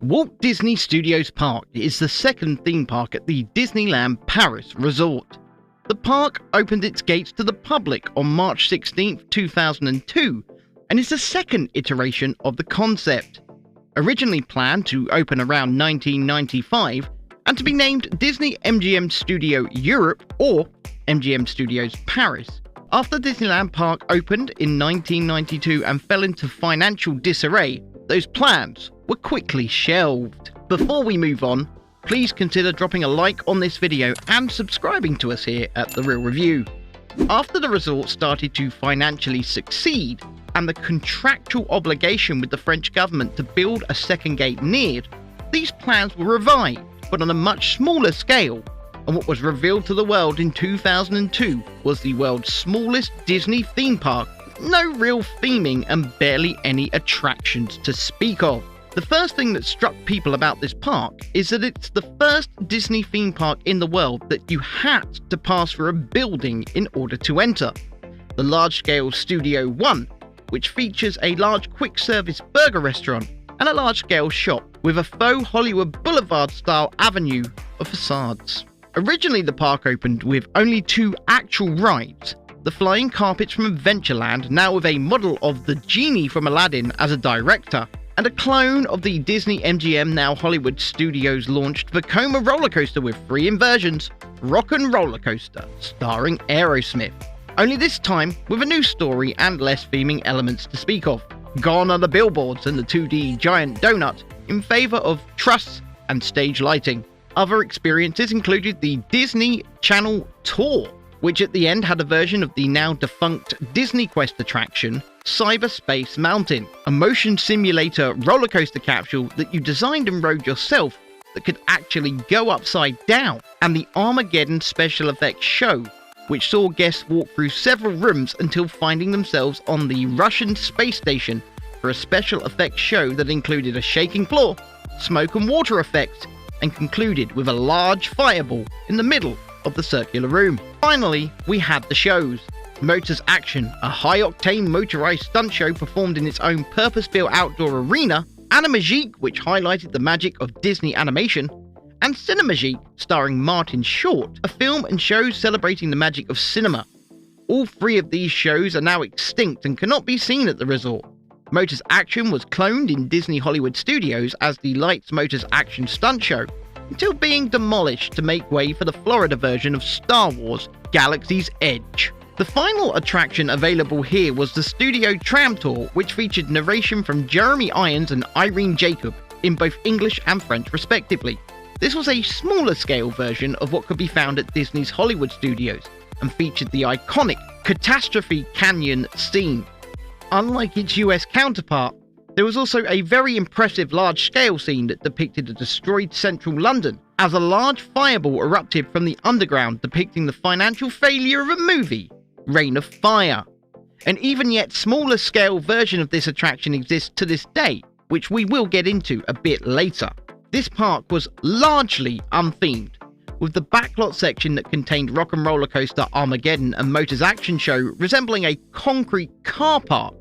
Walt Disney Studios Park is the second theme park at the Disneyland Paris resort. The park opened its gates to the public on March 16, 2002, and is the second iteration of the concept. Originally planned to open around 1995 and to be named Disney MGM Studio Europe or MGM Studios Paris. After Disneyland Park opened in 1992 and fell into financial disarray, those plans were quickly shelved. Before we move on, please consider dropping a like on this video and subscribing to us here at The Real Review. After the resort started to financially succeed and the contractual obligation with the French government to build a second gate neared, these plans were revived, but on a much smaller scale, and what was revealed to the world in 2002 was the world's smallest Disney theme park, no real theming and barely any attractions to speak of. The first thing that struck people about this park is that it's the first Disney theme park in the world that you had to pass through a building in order to enter. The large-scale Studio One, which features a large quick-service burger restaurant and a large-scale shop with a faux Hollywood Boulevard-style avenue of facades. Originally, the park opened with only two actual rides: the flying carpets from Adventureland, now with a model of the genie from Aladdin as a director, and a clone of the Disney MGM, now Hollywood Studios launched Vekoma roller coaster with 3 inversions, Rock and Roller Coaster, starring Aerosmith. Only this time with a new story and less theming elements to speak of. Gone are the billboards and the 2D giant donut in favour of truss and stage lighting. Other experiences included the Disney Channel Tour, which at the end had a version of the now defunct Disney Quest attraction, Cyberspace Mountain, a motion simulator roller coaster capsule that you designed and rode yourself that could actually go upside down, and the Armageddon special effects show, which saw guests walk through several rooms until finding themselves on the Russian space station for a special effects show that included a shaking floor, smoke and water effects, and concluded with a large fireball in the middle of the circular room. Finally, we had the shows. Motors Action, a high-octane motorized stunt show performed in its own purpose-built outdoor arena, Animagique, which highlighted the magic of Disney animation, and Cinemagique, starring Martin Short, a film and show celebrating the magic of cinema. All 3 of these shows are now extinct and cannot be seen at the resort. Motors Action was cloned in Disney Hollywood Studios as the Lights Motors Action stunt show, until being demolished to make way for the Florida version of Star Wars: Galaxy's Edge. The final attraction available here was the Studio Tram Tour, which featured narration from Jeremy Irons and Irene Jacob in both English and French respectively. This was a smaller scale version of what could be found at Disney's Hollywood Studios, and featured the iconic Catastrophe Canyon scene. Unlike its US counterpart, there was also a very impressive large-scale scene that depicted a destroyed central London, as a large fireball erupted from the underground, depicting the financial failure of a movie, Reign of Fire. An even yet smaller scale version of this attraction exists to this day, which we will get into a bit later. This park was largely unthemed, with the backlot section that contained Rock and Roller Coaster, Armageddon and Motors Action Show resembling a concrete car park,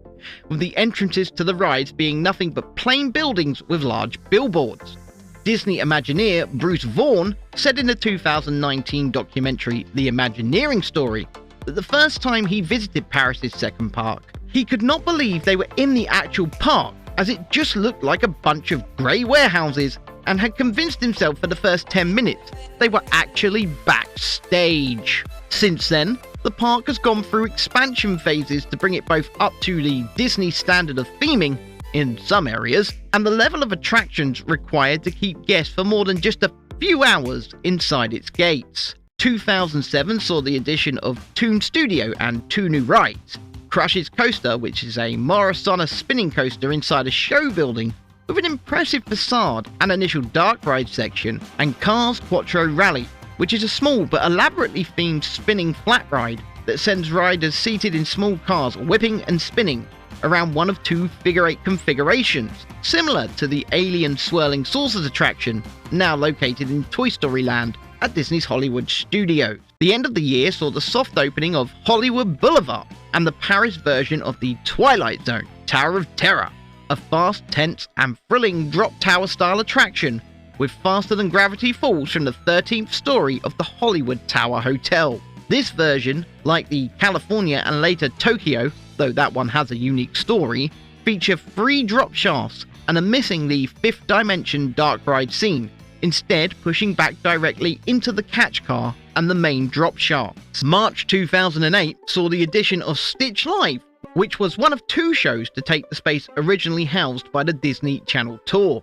with the entrances to the rides being nothing but plain buildings with large billboards. Disney Imagineer Bruce Vaughan said in the 2019 documentary The Imagineering Story that the first time he visited Paris' second park, he could not believe they were in the actual park, as it just looked like a bunch of grey warehouses, and had convinced himself for the first 10 minutes they were actually backstage. Since then, the park has gone through expansion phases to bring it both up to the Disney standard of theming in some areas, and the level of attractions required to keep guests for more than just a few hours inside its gates. 2007 saw the addition of Toon Studio and 2 new rides: Crush's Coaster, which is a Morrisona spinning coaster inside a show building with an impressive facade and initial dark ride section, and Cars Quattro Rally, which is a small but elaborately themed spinning flat ride that sends riders seated in small cars whipping and spinning around one of 2 figure-8 configurations, similar to the Alien Swirling Saucers attraction, now located in Toy Story Land at Disney's Hollywood Studios. The end of the year saw the soft opening of Hollywood Boulevard and the Paris version of the Twilight Zone, Tower of Terror. a fast, tense, and thrilling drop tower style attraction with faster than gravity falls from the 13th story of the Hollywood Tower Hotel. This version, like the California and later Tokyo, though that one has a unique story, feature 3 drop shafts and are missing the 5th dimension dark ride scene, instead pushing back directly into the catch car and the main drop shafts. March 2008 saw the addition of Stitch Live, which was one of 2 shows to take the space originally housed by the Disney Channel tour.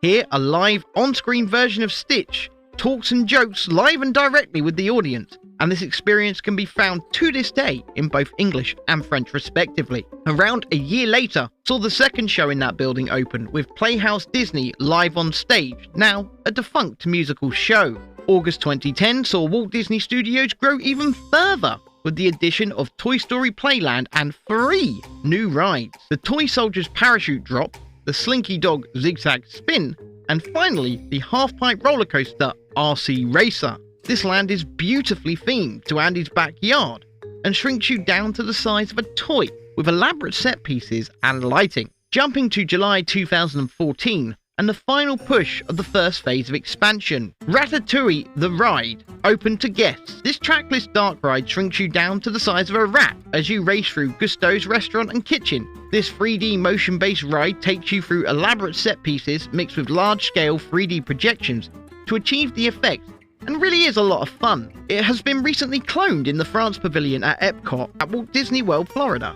Here, a live on-screen version of Stitch talks and jokes live and directly with the audience, and this experience can be found to this day in both English and French respectively. Around a year later, saw the second show in that building open with Playhouse Disney live on stage, now a defunct musical show. August 2010 saw Walt Disney Studios grow even further with the addition of Toy Story Playland and 3 new rides: the Toy Soldier's Parachute Drop, the Slinky Dog Zigzag Spin, and finally the half-pipe roller coaster RC Racer. This land is beautifully themed to Andy's backyard and shrinks you down to the size of a toy with elaborate set pieces and lighting. Jumping to July 2014 and the final push of the first phase of expansion, Ratatouille The Ride opened to guests. This trackless dark ride shrinks you down to the size of a rat as you race through Gusteau's restaurant and kitchen. This 3D motion-based ride takes you through elaborate set pieces mixed with large-scale 3D projections to achieve the effect, and really is a lot of fun. It has been recently cloned in the France Pavilion at Epcot at Walt Disney World, Florida.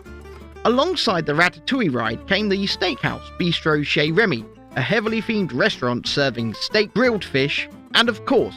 Alongside the Ratatouille ride came the Steakhouse Bistro Chez Remy, a heavily themed restaurant serving steak, grilled fish, and of course,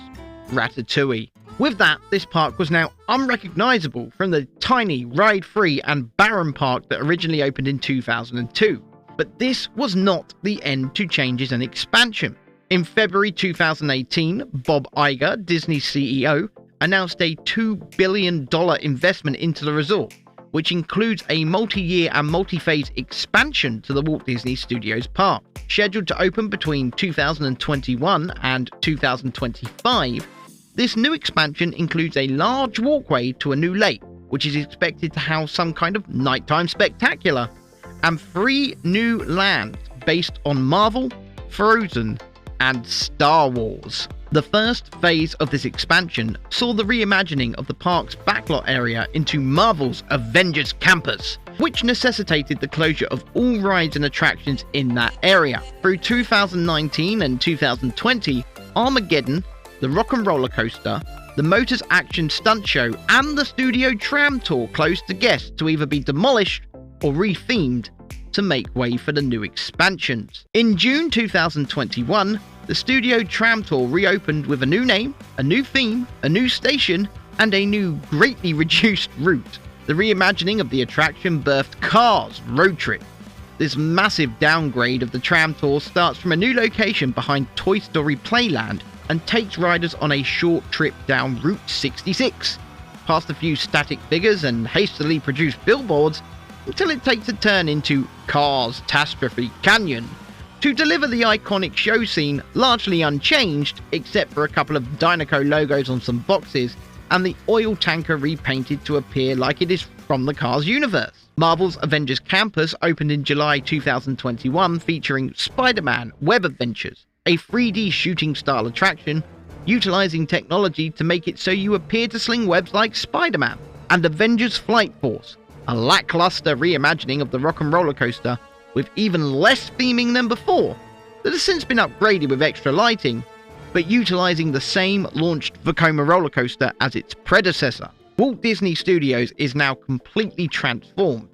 Ratatouille. With that, this park was now unrecognisable from the tiny, ride-free and barren park that originally opened in 2002. But this was not the end to changes and expansion. In February 2018, Bob Iger, Disney's CEO, announced a $2 billion investment into the resort, which includes a multi-year and multi-phase expansion to the Walt Disney Studios park. Scheduled to open between 2021 and 2025, this new expansion includes a large walkway to a new lake, which is expected to house some kind of nighttime spectacular, and 3 new lands based on Marvel, Frozen, and Star Wars. The first phase of this expansion saw the reimagining of the park's backlot area into Marvel's Avengers Campus, which necessitated the closure of all rides and attractions in that area. Through 2019 and 2020, Armageddon, the Rock and Roller Coaster, the Motors Action Stunt Show, and the Studio Tram Tour closed to guests to either be demolished or rethemed to make way for the new expansions. In June 2021, the Studio Tram Tour reopened with a new name, a new theme, a new station, and a new greatly reduced route. The reimagining of the attraction birthed Cars Road Trip. This massive downgrade of the tram tour starts from a new location behind Toy Story Playland and takes riders on a short trip down Route 66, past a few static figures and hastily produced billboards, until it takes a turn into Cars Catastrophe Canyon to deliver the iconic show scene largely unchanged except for a couple of Dynaco logos on some boxes and the oil tanker repainted to appear like it is from the Cars universe. Marvel's Avengers Campus opened in July 2021 featuring Spider-Man Web Adventures, a 3D shooting style attraction utilizing technology to make it so you appear to sling webs like Spider-Man, and Avengers Flight Force, a lackluster reimagining of the Rock and Roller Coaster with even less theming than before, that has since been upgraded with extra lighting, but utilizing the same launched Vekoma roller coaster as its predecessor. Walt Disney Studios is now completely transformed,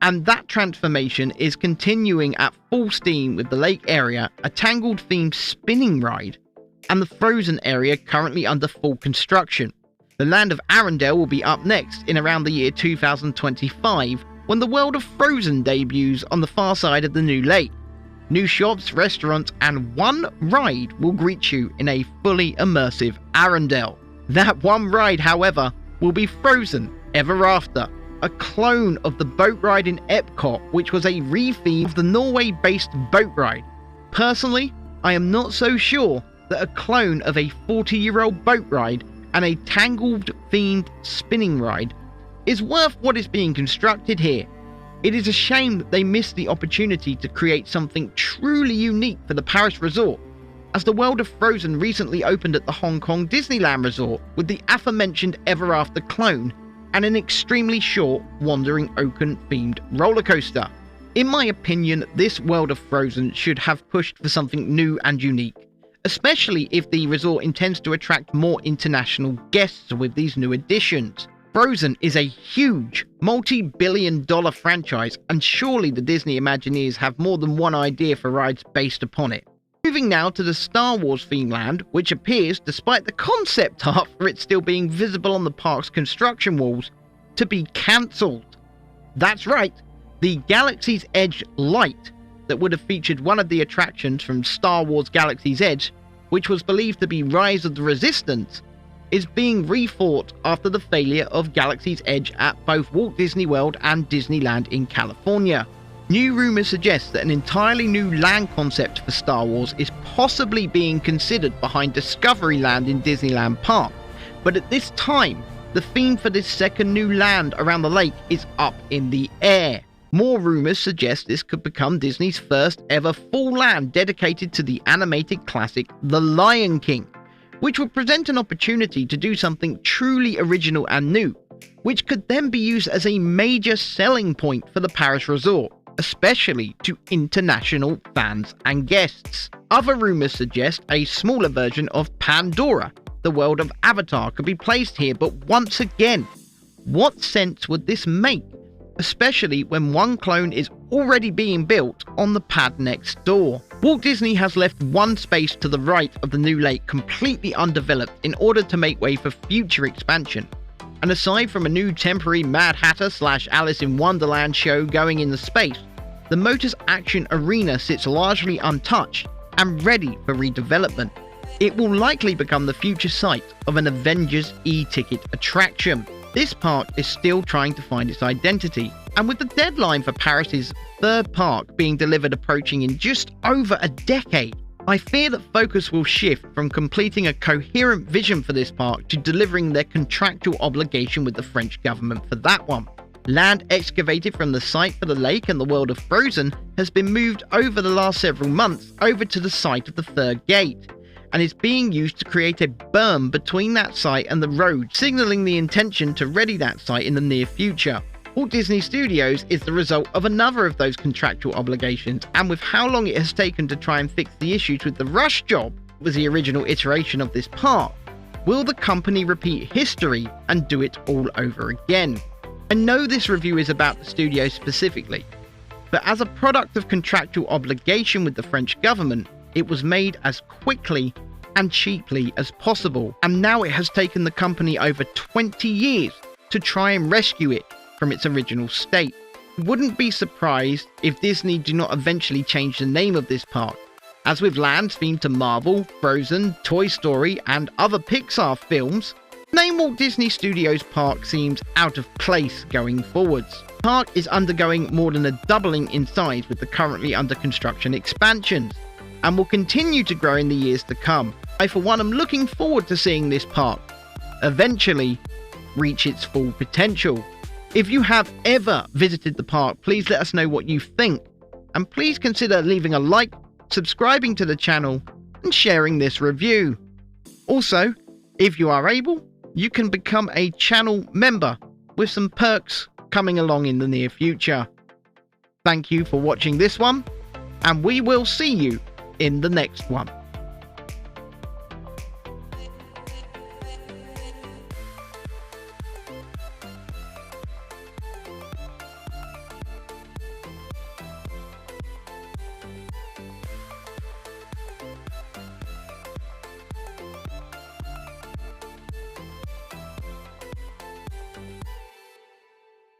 and that transformation is continuing at full steam with the lake area, a Tangled themed spinning ride, and the Frozen area currently under full construction. The land of Arendelle will be up next in around the year 2025, when the world of Frozen debuts on the far side of the new lake. New shops, restaurants, and one ride will greet you in a fully immersive Arendelle. That one ride, however, will be Frozen Ever After, a clone of the boat ride in Epcot, which was a retheme of the Norway-based boat ride. Personally, I am not so sure that a clone of a 40-year-old boat ride and a Tangled-themed spinning ride is worth what is being constructed here. It is a shame that they missed the opportunity to create something truly unique for the Paris resort, as the world of Frozen recently opened at the Hong Kong Disneyland resort with the aforementioned Ever After clone and an extremely short Wandering Oaken themed roller coaster. In my opinion, this world of Frozen should have pushed for something new and unique, especially if the resort intends to attract more international guests with these new additions. Frozen is a huge, multi-billion-dollar franchise, and surely the Disney Imagineers have more than one idea for rides based upon it. Moving now to the Star Wars theme land, which appears, despite the concept art for it still being visible on the park's construction walls, to be cancelled. That's right, the Galaxy's Edge light that would have featured one of the attractions from Star Wars Galaxy's Edge, which was believed to be Rise of the Resistance, is being rethought after the failure of Galaxy's Edge at both Walt Disney World and Disneyland in California. New rumours suggest that an entirely new land concept for Star Wars is possibly being considered behind Discoveryland in Disneyland Park, but at this time, the theme for this second new land around the lake is up in the air. More rumours suggest this could become Disney's first ever full land dedicated to the animated classic The Lion King, which would present an opportunity to do something truly original and new, which could then be used as a major selling point for the Paris resort, especially to international fans and guests. Other rumours suggest a smaller version of Pandora, the world of Avatar, could be placed here, but once again, what sense would this make? Especially when one clone is already being built on the pad next door. Walt Disney has left one space to the right of the new lake completely undeveloped in order to make way for future expansion. And aside from a new temporary Mad Hatter / Alice in Wonderland show going in the space, the Motors Action Arena sits largely untouched and ready for redevelopment. It will likely become the future site of an Avengers e-ticket attraction. This park is still trying to find its identity, and with the deadline for Paris's third park being delivered approaching in just over a decade, I fear that focus will shift from completing a coherent vision for this park to delivering their contractual obligation with the French government for that one. Land excavated from the site for the lake and the world of Frozen has been moved over the last several months over to the site of the third gate, and is being used to create a berm between that site and the road, signalling the intention to ready that site in the near future. Walt Disney Studios is the result of another of those contractual obligations, and with how long it has taken to try and fix the issues with the Rush Job, was the original iteration of this park, will the company repeat history and do it all over again? I know this review is about the studio specifically, but as a product of contractual obligation with the French government, it was made as quickly and cheaply as possible, and now it has taken the company over 20 years to try and rescue it from its original state. Wouldn't be surprised if Disney do not eventually change the name of this park, as with lands themed to Marvel, Frozen, Toy Story and other Pixar films, name Walt Disney Studios Park seems out of place going forwards. The park is undergoing more than a doubling in size with the currently under construction expansions, and will continue to grow in the years to come. I for one am looking forward to seeing this park eventually reach its full potential. If you have ever visited the park, please let us know what you think, and please consider leaving a like, subscribing to the channel and sharing this review. Also, if you are able, you can become a channel member with some perks coming along in the near future. Thank you for watching this one, and we will see you in the next one.